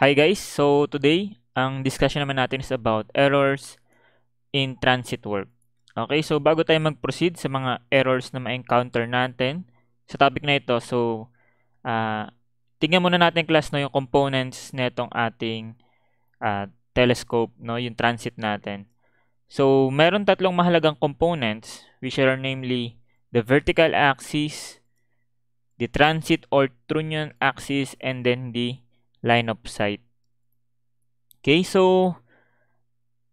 Hi guys! So today, ang discussion naman natin is about errors in transit work. Okay, so bago tayo mag-proceed sa mga errors na ma-encounter natin sa topic na ito, so tingnan muna natin class no, yung components nitong ating telescope, no, yung transit natin. So meron tatlong mahalagang components which are namely the vertical axis, the transit or trunnion axis, and then the line of sight. Okay, so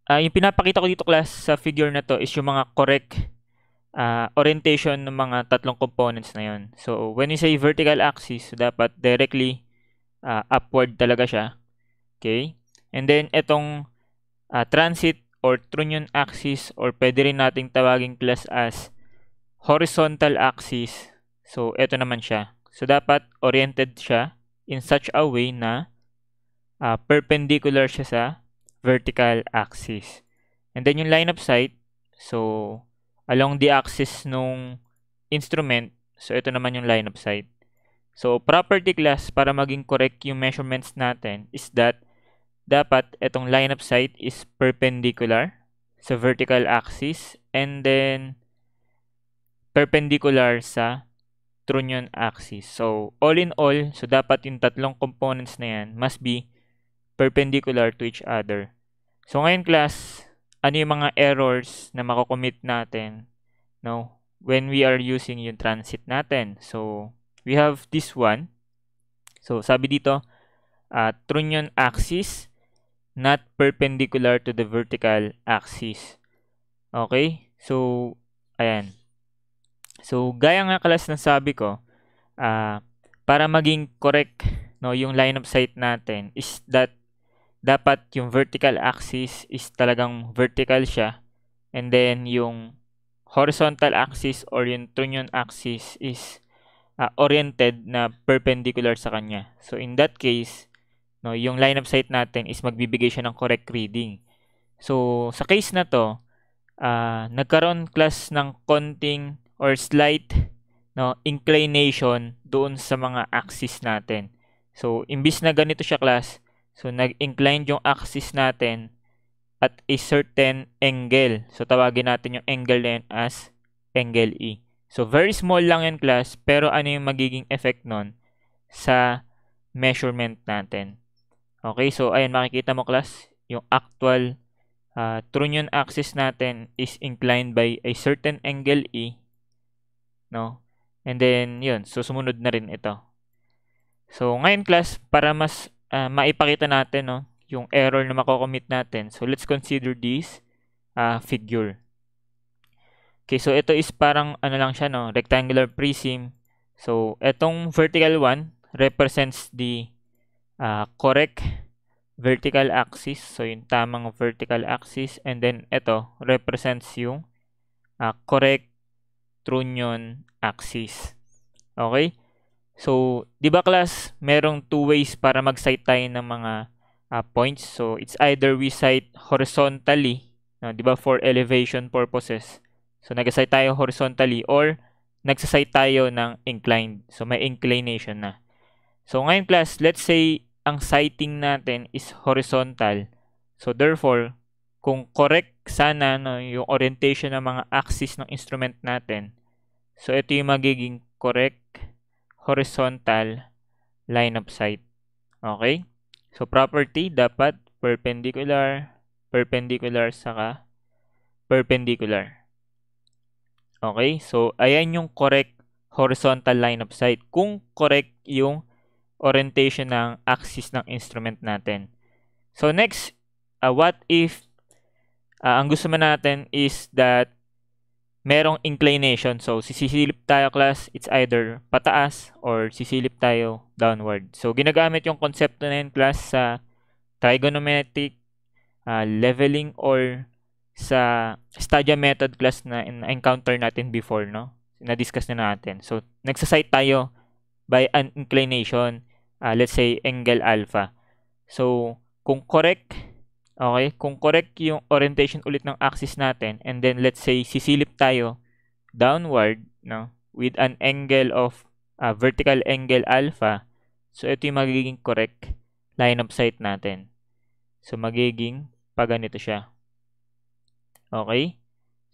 yung pinapakita ko dito class sa figure na to is yung mga correct orientation ng mga tatlong components na yon. So when you say vertical axis, so dapat directly upward talaga siya. Okay? And then itong transit or trunnion axis or pwede rin nating tawagin class as horizontal axis. So ito naman siya. So dapat oriented siya in such a way na perpendicular siya sa vertical axis. And then yung line of sight, so along the axis nung instrument, so ito naman yung line of sight. So property class para maging correct yung measurements natin is that dapat itong line of sight is perpendicular sa vertical axis and then perpendicular sa trunnion axis. So all in all, so dapat yung tatlong components na yan must be perpendicular to each other. So ngayon class, ano yung mga errors na mako-commit natin when we are using yung transit natin? So we have this one. So sabi dito, trunnion axis not perpendicular to the vertical axis. Okay? So ayan. So gaya nga class ng sabi ko, para maging correct yung line of sight natin is that dapat yung vertical axis is talagang vertical siya and then yung horizontal axis or yung trunnion axis is oriented na perpendicular sa kanya. So in that case, yung line of sight natin is magbibigay siya ng correct reading. So sa case na to, nagkaroon class ng konting or slight inclination doon sa mga axis natin. So imbis na ganito siya class, so nag-incline yung axis natin at a certain angle. So tawagin natin yung angle na yun as angle E. So very small lang yan class, pero ano yung magiging effect nun sa measurement natin. Okay, so ayan makikita mo class, yung actual trunnion axis natin is inclined by a certain angle E, no? And then yun, so sumunod na rin ito. So ngayon class, para mas maipakita natin yung error na mako-commit natin. So let's consider this figure. Okay, so ito is parang ano lang siya rectangular prism. So etong vertical one represents the correct vertical axis. So yung tamang vertical axis, and then ito represents yung correct trunnion axis. Okay? So, di ba class, merong two ways para mag-sight tayo ng mga points. So, it's either we sight horizontally, di ba, for elevation purposes. So, nag-sight tayo horizontally or nagsa-sight tayo ng inclined. So, may inclination na. So, ngayon class, let's say ang sighting natin is horizontal. So, therefore, kung correct sana yung orientation ng mga axis ng instrument natin, so ito yung magiging correct horizontal line of sight. Okay? So, property, dapat perpendicular, perpendicular, saka perpendicular. Okay? So, ayan yung correct horizontal line of sight. Kung correct yung orientation ng axis ng instrument natin. So, next, what if ang gusto man natin is that merong inclination. So, sisilip tayo class, it's either pataas or sisilip tayo downward. So, ginagamit yung konsepto na yun class sa trigonometric leveling or sa Stadia method class na encounter natin before, na-discuss na natin. So, nagsasight tayo by an inclination, let's say angle alpha. So, kung correct, okay, kung correct yung orientation ulit ng axis natin, and then let's say sisilip tayo downward, with an angle of vertical angle alpha, so ito yung magiging correct line of sight natin. So, magiging pag ganito siya. Okay?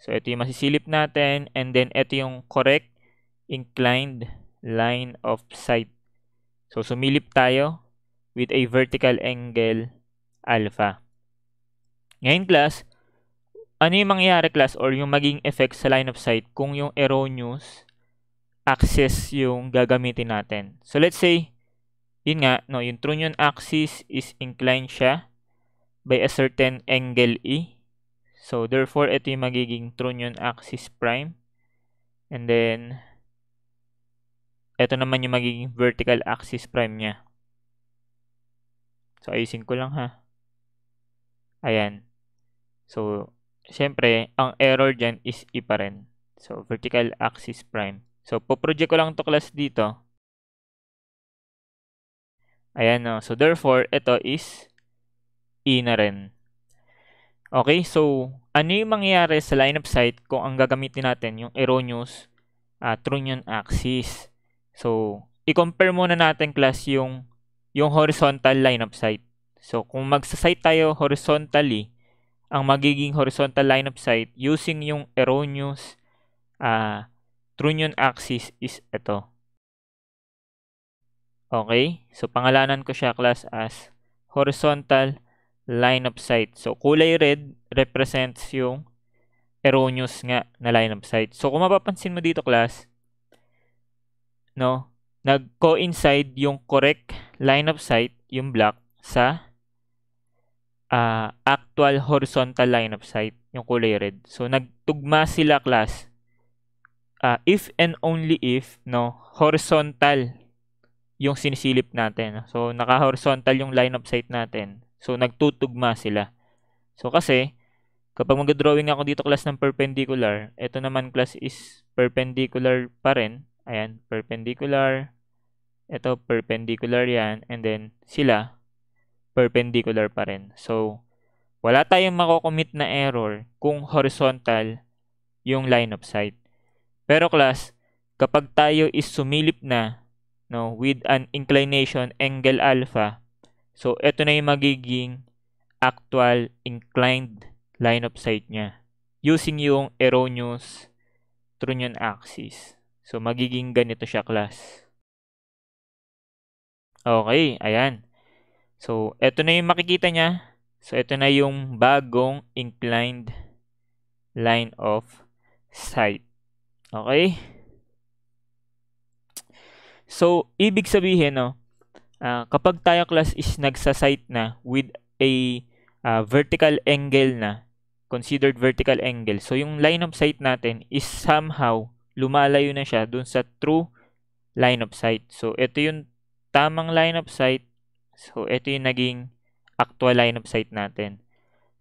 So, ito yung masisilip natin and then ito yung correct inclined line of sight. So, sumilip tayo with a vertical angle alpha. Ngayon class, ano yung mangyayari class or yung maging effect sa line of sight kung yung erroneous axis yung gagamitin natin? So, let's say, yun nga, no, yung trunnion axis is inclined siya by a certain angle E. So, therefore, ito yung magiging trunnion axis prime. And then, ito naman yung magiging vertical axis prime niya. So, ayusin ko lang ha. Ayan. So, syempre, ang error dyan is E pa rin. So, vertical axis prime. So, po-project ko lang to class dito. Ayan no. So, therefore, ito is E na rin. Okay, so, ano yung mangyayari sa line of sight kung ang gagamitin natin yung erroneous trunnion axis? So, i-compare muna natin class yung horizontal line of sight. So, kung magsa-sight tayo horizontally, ang magiging horizontal line of sight using yung erroneous trunnion axis is ito. Okay? So, pangalanan ko siya class as horizontal line of sight. So, kulay red represents yung erroneous nga na line of sight. So, kung mapapansin mo dito class, no, nag-coincide yung correct line of sight, yung black, sa actual horizontal line of sight, yung kulay red. So, nagtugma sila class. If and only if, no, horizontal yung sinisilip natin. So, naka-horizontal yung line of sight natin. So, nagtutugma sila. So, kasi, kapag mag-drawing ako dito class ng perpendicular, ito naman class is perpendicular pa rin. Ayan, perpendicular. Ito, perpendicular yan. And then, sila, perpendicular pa rin. So, wala tayong makocommit na error kung horizontal yung line of sight. Pero class, kapag tayo is sumilip na, no, with an inclination angle alpha, so ito na yung magiging actual inclined line of sight niya using yung erroneous trunnion axis. So, magiging ganito siya class. Okay, ayan. So, ito na yung makikita niya. So, ito na yung bagong inclined line of sight. Okay? So, ibig sabihin, no, kapag tayo class is nagsa-sight na with a vertical angle na, considered vertical angle, so yung line of sight natin is somehow lumalayo na siya dun sa true line of sight. So, ito yung tamang line of sight. So, ito yung naging actual line of sight natin.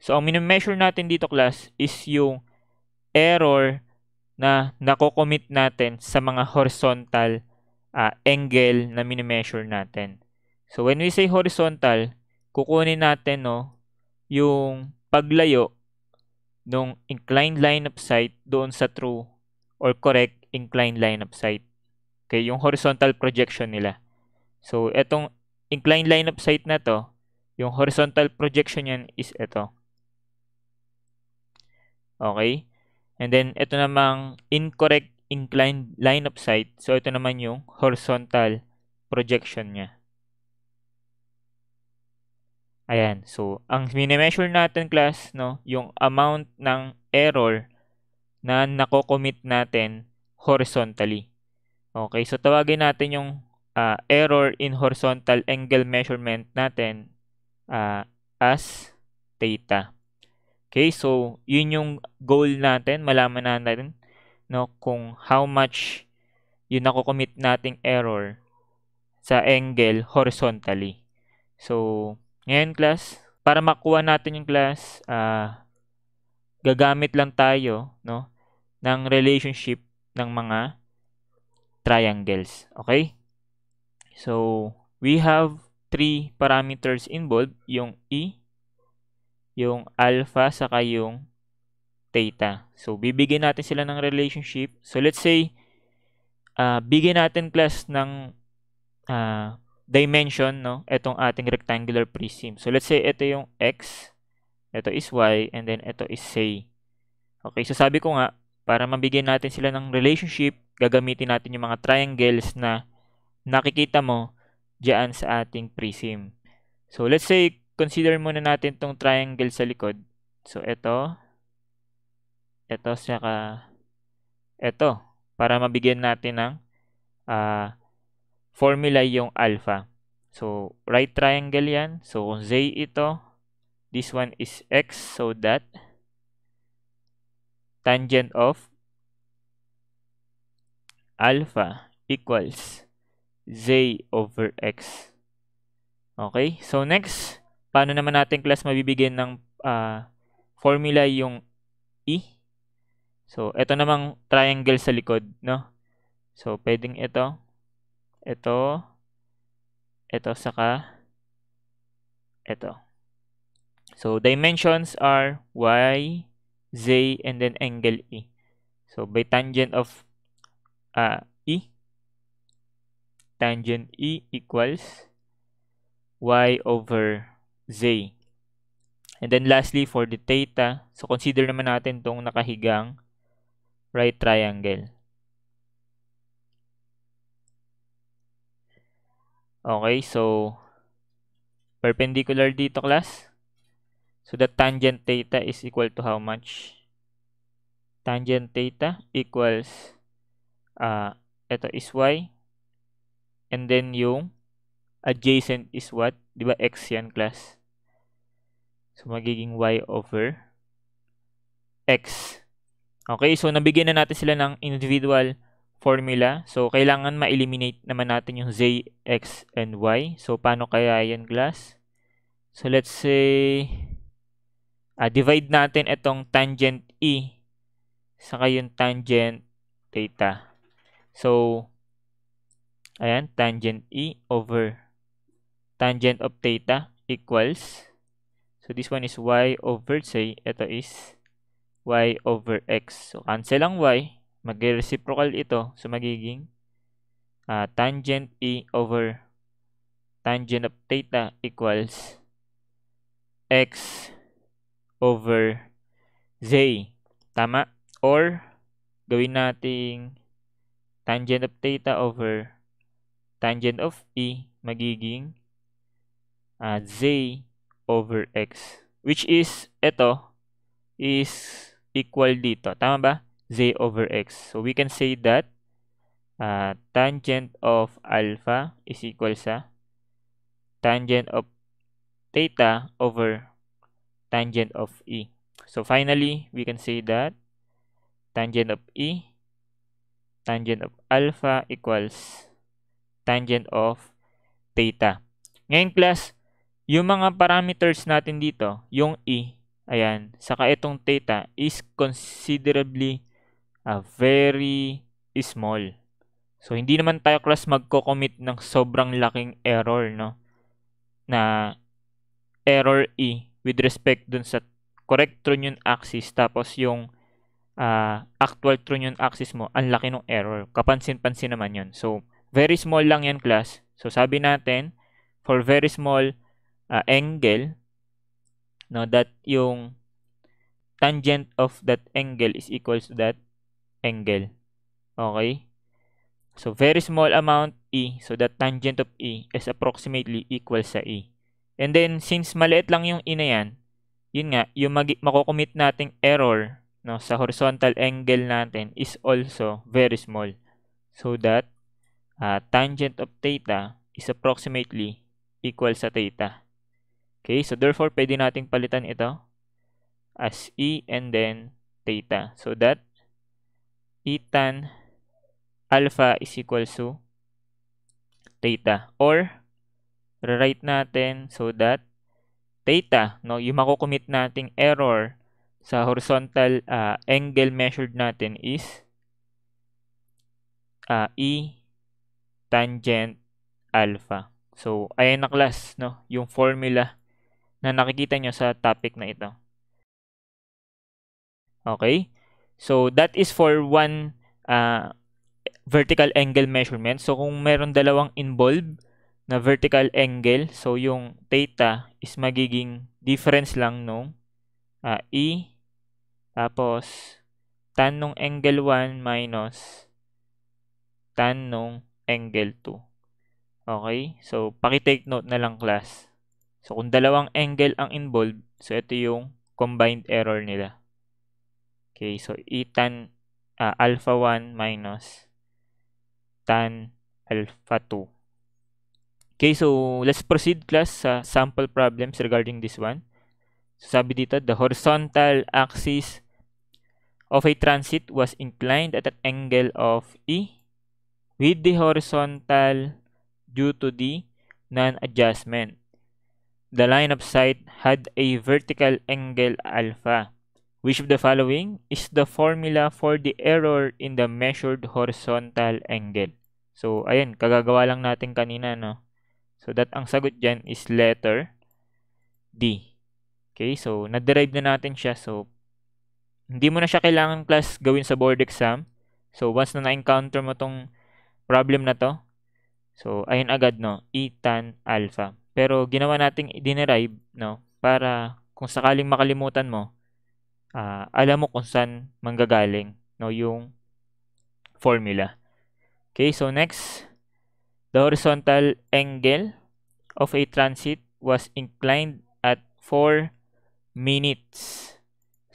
So, ang minimeasure natin dito class is yung error na nako-commit natin sa mga horizontal angle na minimeasure natin. So, when we say horizontal, kukunin natin no, yung paglayo ng inclined line of sight doon sa true or correct inclined line of sight. Okay, yung horizontal projection nila. So, etong inclined line of sight na to, yung horizontal projection yan is ito. Okay? And then, ito namang incorrect inclined line of sight. So, ito naman yung horizontal projection niya. Ayan. So, ang mini-measure natin class, no, yung amount ng error na nako-commit natin horizontally. Okay, so tawagin natin yung error in horizontal angle measurement natin as theta. Okay, so yun yung goal natin, malaman natin no, kung how much yung nako-commit nating error sa angle horizontally. So, ngayon class, para makuha natin yung class, gagamit lang tayo no, ng relationship ng mga triangles. Okay? So, we have three parameters involved, yung E, yung alpha, saka yung theta. So, bibigyan natin sila ng relationship. So, let's say, bigyan natin class ng dimension, no, itong ating rectangular prism. So let's say ito yung x, ito is y, and then ito is z. Okay, so sabi ko nga, para mabigyan natin sila ng relationship, gagamitin natin yung mga triangles na nakikita mo diyan sa ating prism. So let's say, consider muna natin tong triangle sa likod. So ito, saka ito, para mabigyan natin ng formula yung alpha. So right triangle yan. So kung z ito, this one is x, so that tangent of alpha equals z over x. Okay? So next, paano naman natin class mabibigyan ng formula yung e? So ito namang triangle sa likod, no? So pwedeng ito, saka ito. So dimensions are y, z, and then angle e. So by tangent of e, tangent e equals y over z. And then lastly, for the theta, so consider naman natin tong nakahigang right triangle. Okay, so perpendicular dito class. So the tangent theta is equal to how much? Tangent theta equals ito is y, and then yung adjacent is what? Di ba x yan class? So magiging y over x. Okay, so nabigyan na natin sila ng individual formula. So kailangan ma-eliminate naman natin yung z, x, and y. So paano kaya yan class? So let's say divide natin itong tangent e saka yung tangent theta. So ayan, tangent e over tangent of theta equals, so this one is y over z, ito is y over x. So cancel ang y, mag-reciprocal ito, so magiging tangent e over tangent of theta equals x over z. Tama? Or gawin nating tangent of theta over tangent of e, magiging z over x, which is ito is equal dito. Tama ba? Z over x. So we can say that tangent of alpha is equal sa tangent of theta over tangent of e. So finally, we can say that tangent of e, tangent of alpha equals tangent of theta. Ngayon class, yung mga parameters natin dito, yung e, ayan, saka itong theta is considerably very small. So hindi naman tayo class magko-commit ng sobrang laking error, no? Na error e with respect dun sa correct trunnion axis, tapos yung actual trunnion axis mo, ang laki ng error. Kapansin-pansin naman yun. So, very small lang yan class. So, sabi natin, for very small angle, no, that yung tangent of that angle is equals to that angle. Okay? So, very small amount e, so that tangent of e is approximately equal sa e. And then, since maliit lang yung e na yan, yun nga, yung makukommit nating error, no, sa horizontal angle natin is also very small. So that tangent of theta is approximately equal sa theta. Okay, so therefore, pwede nating palitan ito as e and then theta. So that e tan alpha is equal to theta. Or, rewrite natin so that theta, no, yung makukommit nating error sa horizontal angle measured natin is e tangent alpha. So, ayan na class, no, yung formula na nakikita nyo sa topic na ito. Okay? So, that is for one vertical angle measurement. So, kung meron dalawang involved na vertical angle. So, yung theta is magiging difference lang nung E, tapos tan nung angle 1 minus tan nung angle 2. Okay? So, paki-take note na lang class. So, kung dalawang angle ang involved, so ito yung combined error nila. Okay, so E tan alpha 1 minus tan alpha 2. Okay, so let's proceed class sa sample problems regarding this one. So, sabi dito, the horizontal axis of a transit was inclined at an angle of E with the horizontal due to the non-adjustment. The line of sight had a vertical angle alpha. Which of the following is the formula for the error in the measured horizontal angle? So, ayan, kagagawa lang natin kanina, no? So, ang sagot dyan is letter D. Okay, so, na-derive na natin siya. So, hindi mo na siya kailangan class gawin sa board exam. So, once na na-encounter mo tong problem na to, so, ayun agad, no? E tan alpha. Pero, ginawa nating i-derive, no? Para kung sakaling makalimutan mo, alam mo kung saan manggagaling, no? Yung formula. Okay, so next, the horizontal angle of a transit was inclined at 4 minutes.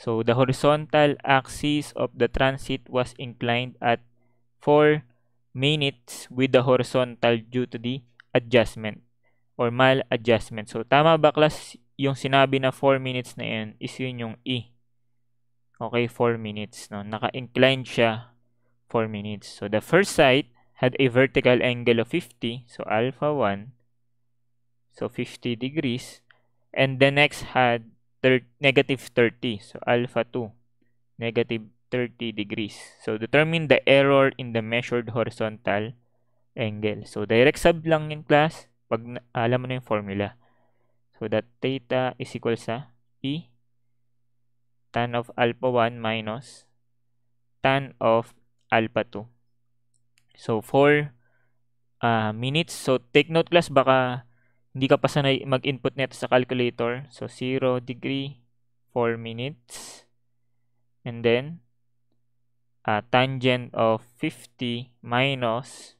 So, the horizontal axis of the transit was inclined at 4 minutes with the horizontal due to the adjustment or maladjustment. So, tama ba class yung sinabi na 4 minutes na yan is yun yung E. Okay, 4 minutes. No? Naka-inclined siya 4 minutes. So, the first site had a vertical angle of 50. So, alpha 1. So, 50 degrees. And the next had negative 30. So, alpha 2. Negative 30 degrees. So, determine the error in the measured horizontal angle. So, direct sub lang yung class pag alam mo na yung formula. So, that theta is equal sa E tan of alpha 1 minus tan of alpha 2. So, 4 minutes. So, take note class, baka hindi ka pa sanay mag-input nito sa calculator. So, 0 degree, 4 minutes. And then, tangent of 50 minus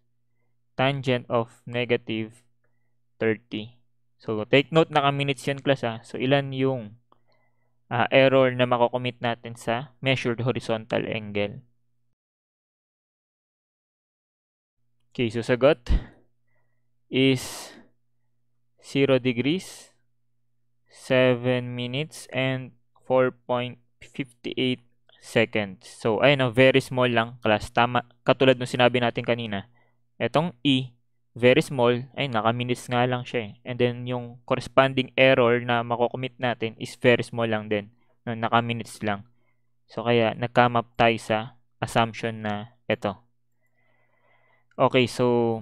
tangent of negative 30. So, take note, naka-minutes yan class ha. So, ilan yung error na makocommit natin sa measured horizontal angle. Okay, so sagot is 0 degrees, 7 minutes, and 4.58 seconds. So, ayun, very small lang class. Tama, katulad ng sinabi natin kanina. Etong E, very small, ay naka-minutes nga lang siya. And then, yung corresponding error na makocommit natin is very small lang din. No, naka-minutes lang. So, kaya nag-come up tayo sa assumption na ito. Okay, so,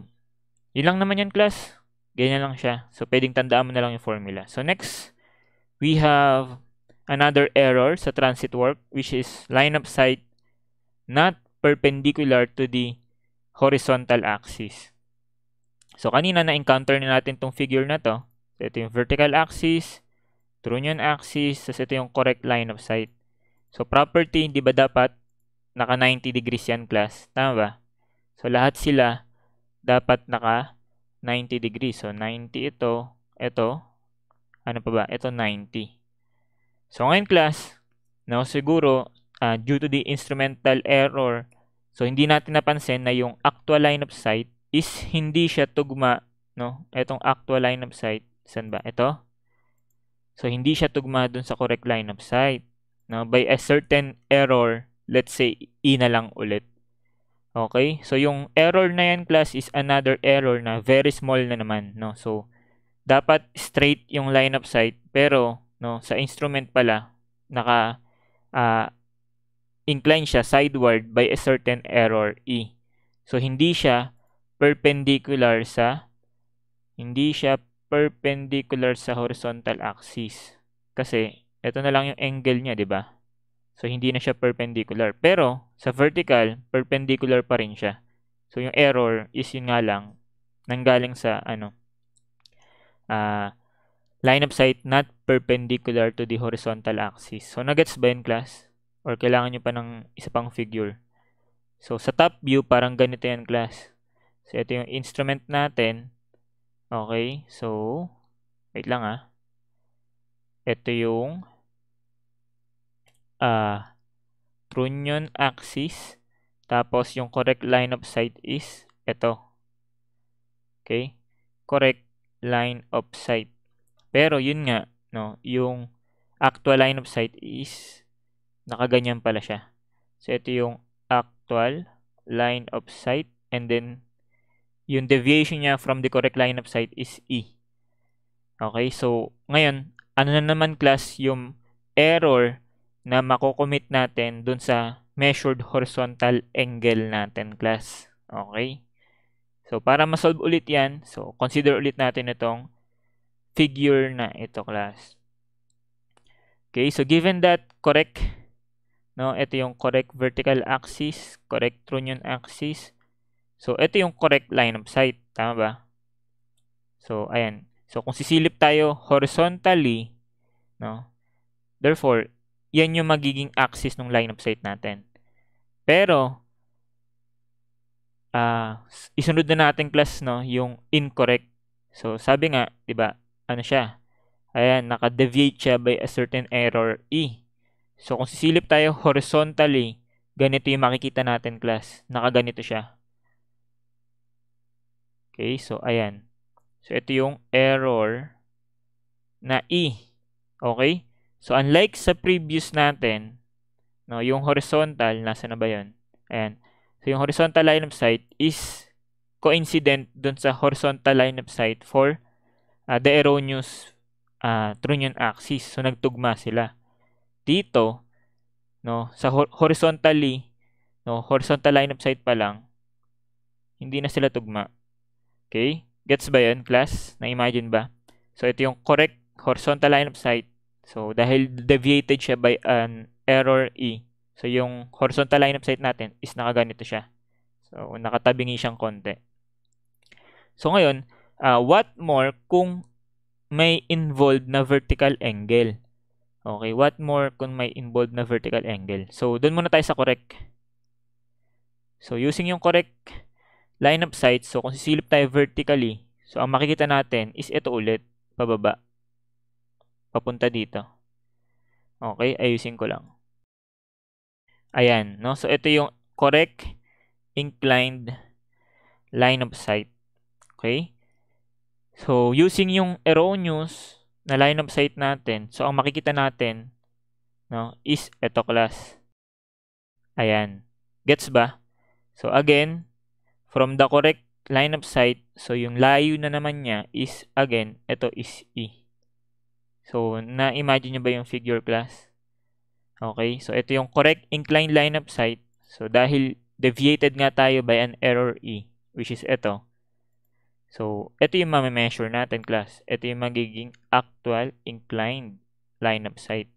yun lang naman yan class. Ganyan lang siya. So, pwedeng tandaan mo na lang yung formula. So, next, we have another error sa transit work, which is line of sight not perpendicular to the horizontal axis. So, kanina na-encounter na natin tong figure na to. So, ito yung vertical axis, Trunnion axis, tapos ito yung correct line of sight. So, property, hindi ba dapat naka 90 degrees yan class? Tama ba? So, lahat sila dapat naka 90 degrees. So, 90 ito. Ano pa ba? Ito 90. So, ngayon class, no, siguro, due to the instrumental error, so hindi natin napansin na yung actual line of sight is hindi siya tugma, no? Itong actual line of sight, saan ba? Ito. So, hindi siya tugma dun sa correct line of sight. No? By a certain error, let's say, E na lang ulit. Okay? So, yung error na yan, class, is another error na very small na naman. No? So, dapat straight yung line of sight, pero no, sa instrument pala, incline siya sideward by a certain error E. So, hindi siya perpendicular sa horizontal axis. Kasi, ito na lang yung angle niya, di ba? So, hindi na siya perpendicular. Pero, sa vertical, perpendicular pa rin siya. So, yung error is yun nga lang, nanggaling sa, line of sight not perpendicular to the horizontal axis. So, nagets ba yun, class? Or kailangan nyo pa ng isa pang figure? So, sa top view, parang ganito yan, class. So, ito yung instrument natin. Okay, so, wait lang Ito yung trunnion axis. Tapos, yung correct line of sight is ito. Okay, correct line of sight. Pero, yun nga, no, yung actual line of sight is nakaganyan pala siya. So, ito yung actual line of sight. And then, yung deviation niya from the correct line of sight is E. Okay, so, ngayon, ano na naman, class, yung error na makukommit natin dun sa measured horizontal angle natin, class. Okay? So, para ma-solve ulit yan, so, consider ulit natin itong figure na ito, class. Okay, so, given that correct, no, ito yung correct vertical axis, correct trunnion axis. So, ito yung correct line of sight. Tama ba? So, ayan. So, kung sisilip tayo horizontally, no, therefore, yan yung magiging axis ng line of sight natin. Pero, isunod na natin, class, no, yung incorrect. So, sabi nga, di ba, ano siya? Ayan, naka-deviate siya by a certain error E. So, kung sisilip tayo horizontally, ganito yung makikita natin, class. Nakaganito siya. Okay, so, ayan. So, ito yung error na E. Okay? So, unlike sa previous natin, no, yung horizontal, nasa na ba yun? Ayan. So, yung horizontal line of sight is coincident dun sa horizontal line of sight for the erroneous trunnion axis. So, nagtugma sila. Dito, no, sa horizontally, no, horizontal line of sight pa lang, hindi na sila tugma. Okay? Gets ba yun, class? Na-imagine ba? So, ito yung correct horizontal line of sight. So, dahil deviated siya by an error E. So, yung horizontal line of sight natin is nakaganito siya. So, nakatabingi siyang konti. So, ngayon, what more kung may involved na vertical angle? Okay, what more kung may involved na vertical angle? So, doon muna tayo sa correct. So, using yung correct line of sight, so kung sisilip tayo vertically, so ang makikita natin is ito ulit, pababa. Papunta dito. Okay, ayusin ko lang. Ayan, no? So, ito yung correct inclined line of sight. Okay? So, using yung erroneous na line of sight natin, so ang makikita natin, no, is ito, class. Ayan. Gets ba? So, again, from the correct line of sight, so yung layo na naman niya is, again, ito is E. So, na-imagine nyo ba yung figure, class? Okay, so ito yung correct inclined line of sight. So, dahil deviated nga tayo by an error E, which is ito. So, ito yung ma-measure natin, class. Ito yung magiging actual inclined line of sight.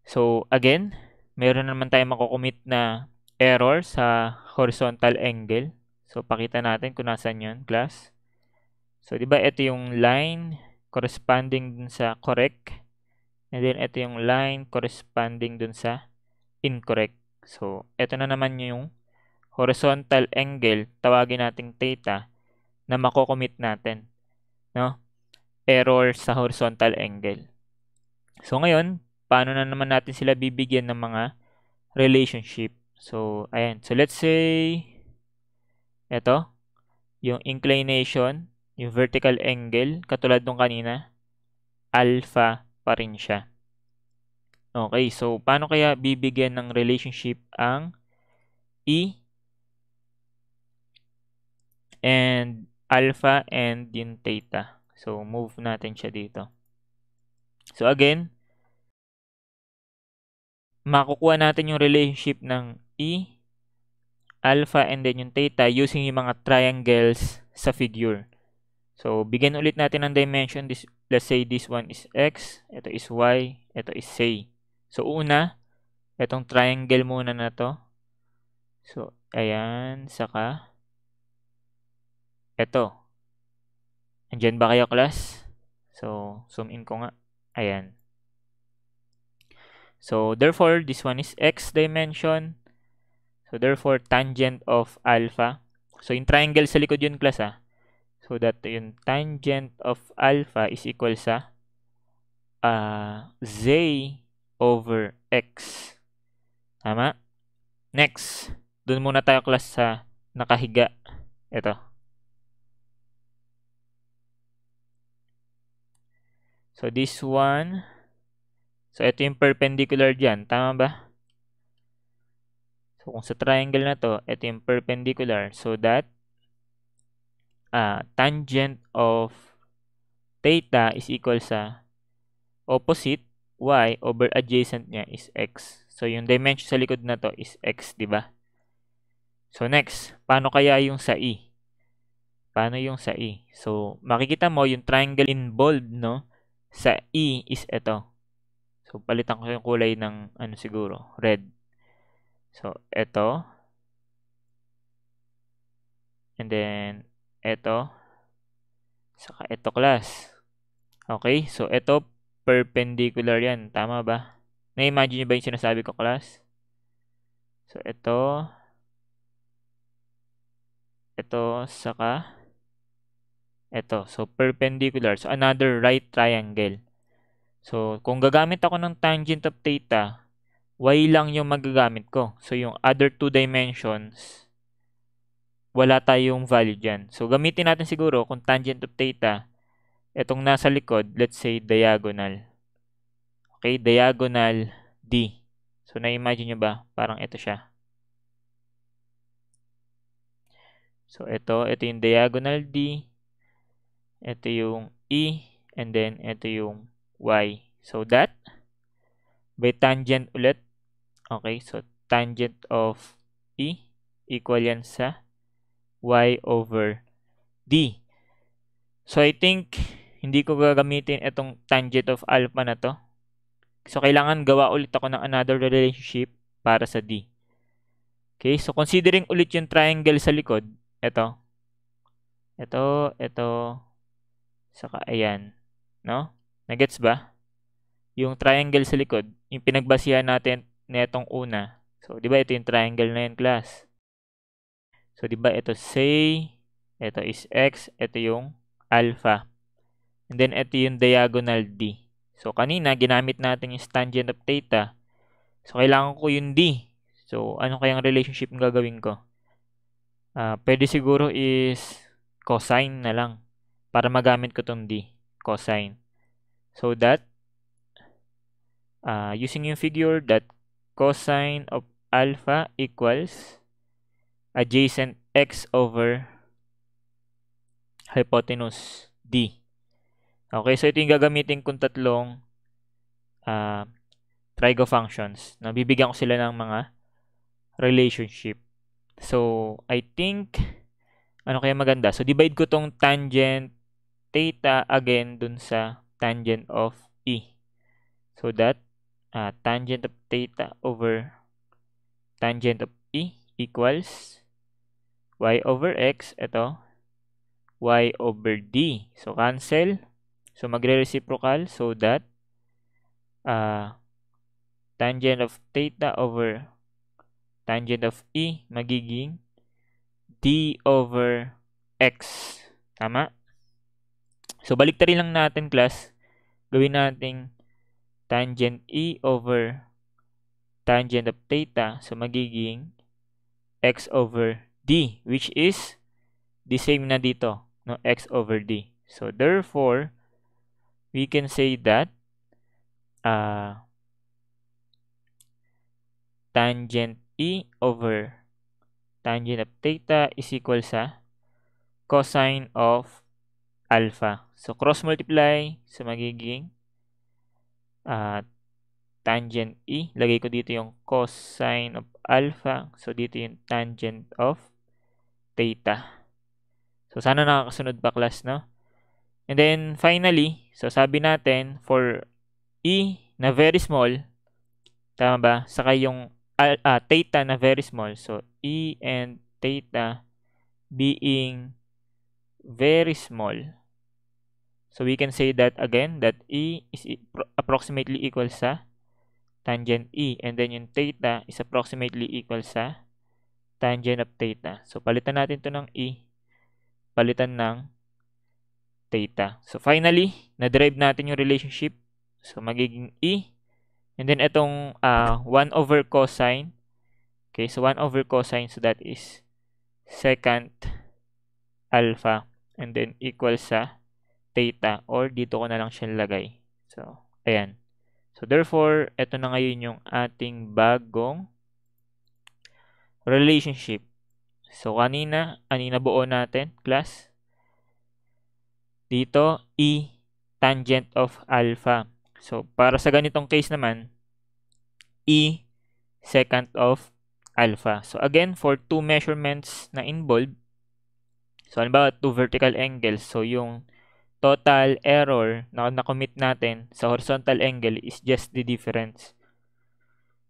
So, again, meron naman tayo makukumit na error sa horizontal angle. So, pakita natin kung nasan yun, class. So, di ba ito yung line corresponding dun sa correct. And then, ito yung line corresponding dun sa incorrect. So, ito na naman yung horizontal angle, tawagin nating theta, na makukumit natin. No? Error sa horizontal angle. So, ngayon, paano na naman natin sila bibigyan ng mga relationship? So, ayan. So, let's say, ito, yung inclination, yung vertical angle, katulad nung kanina, alpha pa rin siya. Okay, so, paano kaya bibigyan ng relationship ang E and alpha and yung theta? So, move natin siya dito. So, again, makukuha natin yung relationship ng E, alpha, and then yung theta using yung mga triangles sa figure. So, bigyan ulit natin ng dimension. Let's say this one is X, ito is Y, ito is Z. So, una, itong triangle muna na to. So, ayan, saka ito. Andyan ba kayo, class? So, zoom in ko nga. Ayan. So, therefore, this one is x dimension. So, therefore, tangent of alpha. So, yung triangle sa likod yun, class, ah. So, that yung tangent of alpha is equal sa z over x. Tama? Next, dun muna tayo, class, sa nakahiga. Ito. So, this one. So, ito yung perpendicular dyan. Tama ba? So, kung sa triangle na to, ito yung perpendicular. So, that tangent of theta is equal sa opposite y over adjacent niya is x. So, yung dimension sa likod na to is x, di ba? So, next, paano kaya yung sa e? Paano yung sa e? So, makikita mo yung triangle in bold, no? Sa e is ito. So, palitan ko yung kulay ng ano siguro, red. So, ito. And then, ito. Saka ito, class. Okay? So, ito, perpendicular yan. Tama ba? Na-imagine nyo ba yung sinasabi ko, class? So, ito, saka ito. So, perpendicular. So, another right triangle. So, kung gagamit ako ng tangent of theta, y lang yung magagamit ko. So, yung other two dimensions, wala tayong value dyan. So, gamitin natin siguro kung tangent of theta, itong nasa likod, let's say diagonal. Okay, diagonal D. So, na-imagine nyo ba? Parang ito siya. So, ito yung diagonal D. Ito yung E. And then, ito yung Y. So, that, by tangent ulit. Okay, so, tangent of E equal yan sa Y over D. So, I think, hindi ko gagamitin itong tangent of alpha na to. So, kailangan gawa ulit ako ng another relationship para sa D. Okay, so considering ulit yung triangle sa likod, ito, saka ayan, no? Nagets ba? Yung triangle sa likod, yung pinagbasihan natin netong una. So, di ba ito yung triangle na yan, class? So, di ba ito say, ito is x, ito yung alpha. And then, ito yung diagonal D. So, kanina, ginamit natin yung tangent of theta. So, kailangan ko yung D. So, ano kayang relationship yung gagawin ko? Pwede siguro is cosine na lang para magamit ko tong D. Cosine. So, that, using yung figure that cosine of alpha equals adjacent x over hypotenuse D. Okay, so ito yung gagamitin kong tatlong trigo functions. Bibigyan ko sila ng mga relationship. So, I think, ano kaya maganda? So, divide ko tong tangent theta again dun sa tangent of E. So, that tangent of theta over tangent of E equals y over x. Ito, y over d. So, cancel. So, magre-reciprocal. So, that tangent of theta over tangent of E magiging d over x. Tama? So, baliktarin lang natin, class. Gawin nating tangent E over tangent of theta. So, magiging x over d, which is the same na dito, no? X over d. So, therefore, we can say that tangent E over tangent of theta is equal sa cosine of alpha. So, cross-multiply. So, magiging tangent E. Lagay ko dito yung cosine of alpha. So, dito yung tangent of theta. So, sana nakakasunod pa, class, no? And then, finally, so sabi natin, for E na very small, tama ba? Saka yung theta na very small. So, E and theta being very small. So we can say that again, that E is approximately equal sa tangent E. And then yung theta is approximately equal sa tangent of theta. So palitan natin to ng E, palitan ng theta. So finally, na-derive natin yung relationship. So magiging E. And then itong 1 over cosine. Okay, so 1 over cosine, so that is secant alpha. And then equal sa theta, or dito ko na lang siya lagay. So, ayan. So therefore, ito na ngayon yung ating bagong relationship. So kanina buo natin, class. Dito, E tangent of alpha. So para sa ganitong case naman, E secant of alpha. So again, for two measurements na involved, so halimbawa two vertical angles, so yung total error na na-commit natin sa horizontal angle is just the difference.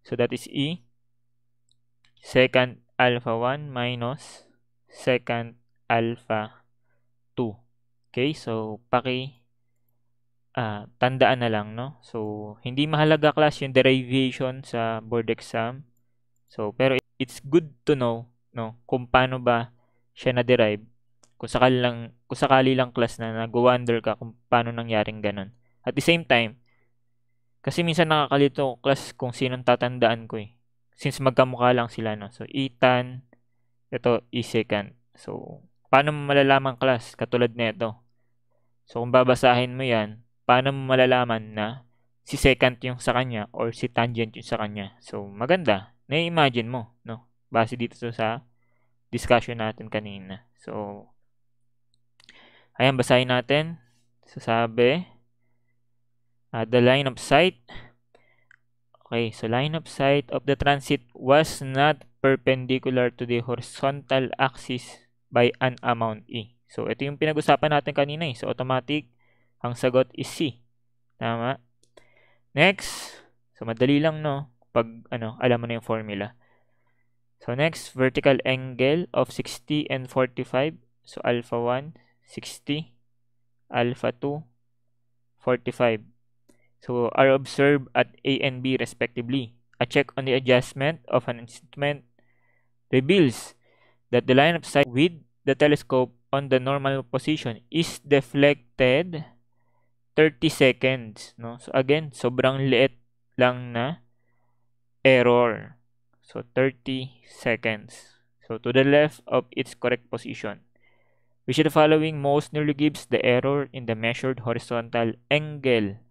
So that is E secant alpha 1 minus secant alpha 2. Okay, so tandaan na lang, no? So, hindi mahalaga class yung derivation sa board exam. So, pero it's good to know, no, kung paano ba siya na-derive. Kung sakali lang class na nag-wonder ka kung paano nangyaring ganun. At the same time, kasi minsan nakakalito class kung sinong tatandaan ko eh. Since magkamukha lang sila, no. So, E tan, ito E secant. So, paano mo malalaman class katulad nito? So, kung babasahin mo 'yan, paano mo malalaman na si secant yung sa kanya or si tangent yung sa kanya? So, maganda. Na-imagine mo, no? Base dito sa discussion natin kanina. So, ayan, basahin natin. So, sabi, the line of sight. Okay, so line of sight of the transit was not perpendicular to the horizontal axis by an amount E. So, ito yung pinag-usapan natin kanina eh. So, automatic, ang sagot is C. Tama? Next, so madali lang, no? Pag, alam mo na yung formula. So, next, vertical angle of 60 and 45. So, alpha 1, 60. Alpha 2, 45. So, are observed at A and B respectively. A check on the adjustment of an instrument reveals that the line of sight with the telescope on the normal position is deflected 30 seconds, no? So again, sobrang liit lang na error. So 30 seconds. So to the left of its correct position. Which of the following most nearly gives the error in the measured horizontal angle?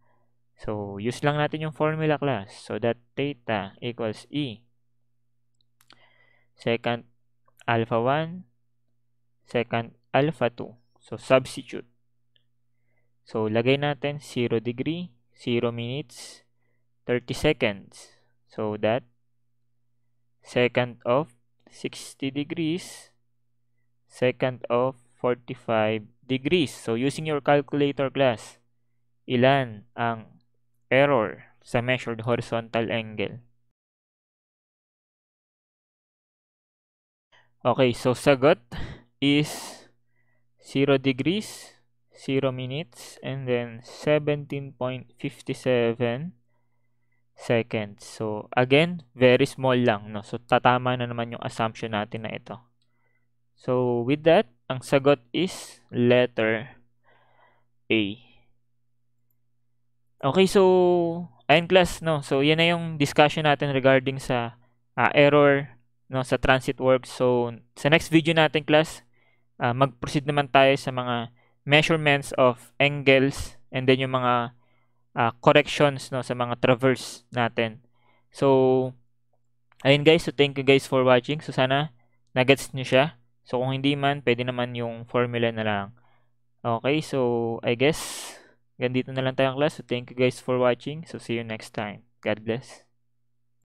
So use lang natin yung formula class. So that theta equals E secant alpha 1 secant alpha 2. So, substitute. So, lagay natin 0 degree, 0 minutes, 30 seconds. So, that secant of 60 degrees, secant of 45 degrees. So, using your calculator class, ilan ang error sa measured horizontal angle? Okay, so sagot is 0 degrees, 0 minutes, and then 17.57 seconds. So, again, very small lang, no? So, tatama na naman yung assumption natin na ito. So, with that, ang sagot is letter A. Okay, so, ayun class, no? So, yan na yung discussion natin regarding sa error, no, sa transit works. So, sa next video natin, class, mag-proceed naman tayo sa mga measurements of angles and then yung mga corrections, no, sa mga traverse natin. So, ayun guys. So, thank you guys for watching. So, sana nagets nyo siya. So, kung hindi man, pwede naman yung formula na lang. Okay, so I guess ganito na lang tayong class. So, thank you guys for watching. So, see you next time. God bless.